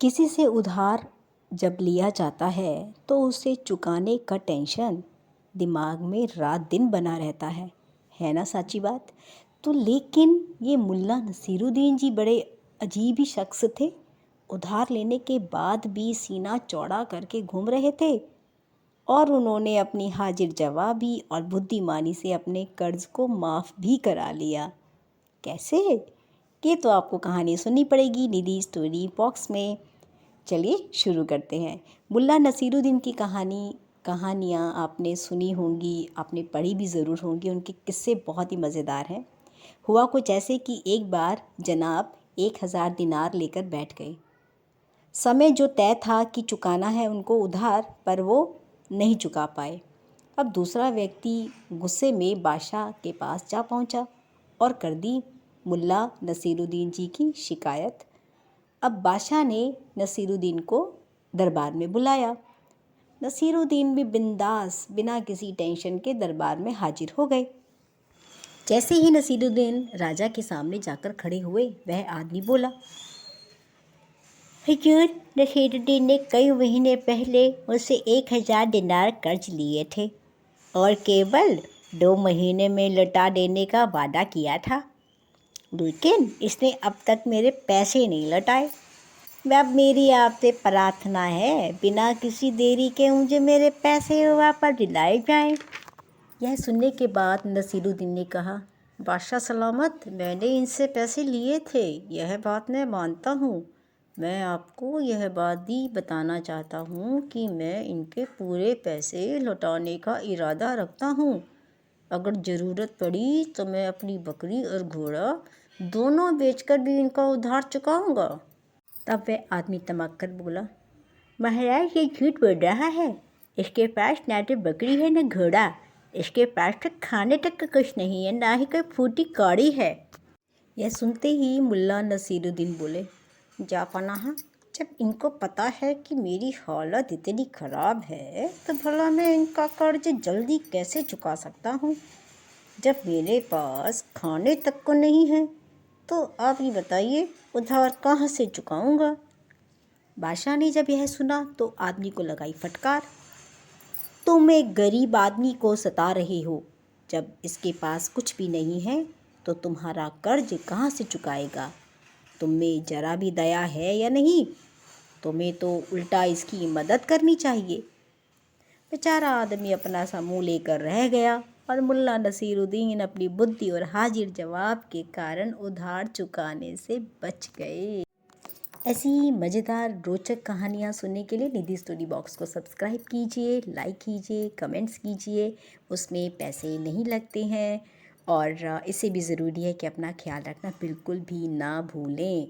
किसी से उधार जब लिया जाता है तो उसे चुकाने का टेंशन दिमाग में रात दिन बना रहता है ना सच्ची बात। तो लेकिन ये मुल्ला नसीरुद्दीन जी बड़े अजीब ही शख्स थे। उधार लेने के बाद भी सीना चौड़ा करके घूम रहे थे और उन्होंने अपनी हाजिर जवाबी और बुद्धिमानी से अपने कर्ज को माफ़ भी करा लिया। कैसे? ये तो आपको कहानी सुननी पड़ेगी निधि स्टोरी बॉक्स में। चलिए शुरू करते हैं। मुल्ला नसीरुद्दीन की कहानियाँ आपने सुनी होंगी, आपने पढ़ी भी ज़रूर होंगी। उनके किस्से बहुत ही मज़ेदार हैं। हुआ कुछ ऐसे कि एक बार जनाब 1000 दिनार लेकर बैठ गए। समय जो तय था कि चुकाना है उनको उधार, पर वो नहीं चुका पाए। अब दूसरा व्यक्ति गुस्से में बादशाह के पास जा पहुंचा और कर दी मुल्ला नसीरुद्दीन जी की शिकायत। अब बादशाह ने नसीरुद्दीन को दरबार में बुलाया। नसीरुद्दीन भी बिंदास बिना किसी टेंशन के दरबार में हाजिर हो गए। जैसे ही नसीरुद्दीन राजा के सामने जाकर खड़े हुए, वह आदमी बोला, हुजूर, नसीरुद्दीन ने कई महीने पहले मुझसे 1000 दिनार कर्ज लिए थे और केवल 2 महीने में लौटा देने का वादा किया था, लेकिन इसने अब तक मेरे पैसे नहीं लौटाए। अब मेरी आपसे प्रार्थना है, बिना किसी देरी के मुझे मेरे पैसे वापस दिलाए जाएं। यह सुनने के बाद नसीरुद्दीन ने कहा, बादशाह सलामत, मैंने इनसे पैसे लिए थे, यह बात मैं मानता हूँ। मैं आपको यह बात भी बताना चाहता हूँ कि मैं इनके पूरे पैसे लौटाने का इरादा रखता हूँ। अगर ज़रूरत पड़ी तो मैं अपनी बकरी और घोड़ा दोनों बेचकर भी इनका उधार चुकाऊँगा। तब वह आदमी तमक कर बोला, महाराज ये झूठ बोल रहा है। इसके पास ना तो बकरी है न घोड़ा, इसके पास तो खाने तक का कुछ नहीं है, ना ही कोई फूटी कौड़ी है। यह सुनते ही मुल्ला नसीरुद्दीन बोले, जापनाह, जब इनको पता है कि मेरी हालत इतनी ख़राब है तो भला मैं इनका कर्ज जल्दी कैसे चुका सकता हूँ, जब मेरे पास खाने तक को नहीं है। तो आप ही बताइए, उधार कहाँ से चुकाऊँगा। बादशाह ने जब यह सुना तो आदमी को लगाई फटकार, तुम एक गरीब आदमी को सता रहे हो, जब इसके पास कुछ भी नहीं है तो तुम्हारा कर्ज कहाँ से चुकाएगा। तुम में जरा भी दया है या नहीं? तुम्हें तो उल्टा इसकी मदद करनी चाहिए। बेचारा आदमी अपना सा मुँह लेकर रह गया और मुल्ला नसीरुद्दीन अपनी बुद्धि और हाजिर जवाब के कारण उधार चुकाने से बच गए। ऐसी ही मज़ेदार रोचक कहानियाँ सुनने के लिए निधि स्टोरी बॉक्स को सब्सक्राइब कीजिए, लाइक कीजिए, कमेंट्स कीजिए। उसमें पैसे नहीं लगते हैं और इससे भी ज़रूरी है कि अपना ख्याल रखना बिल्कुल भी ना भूलें।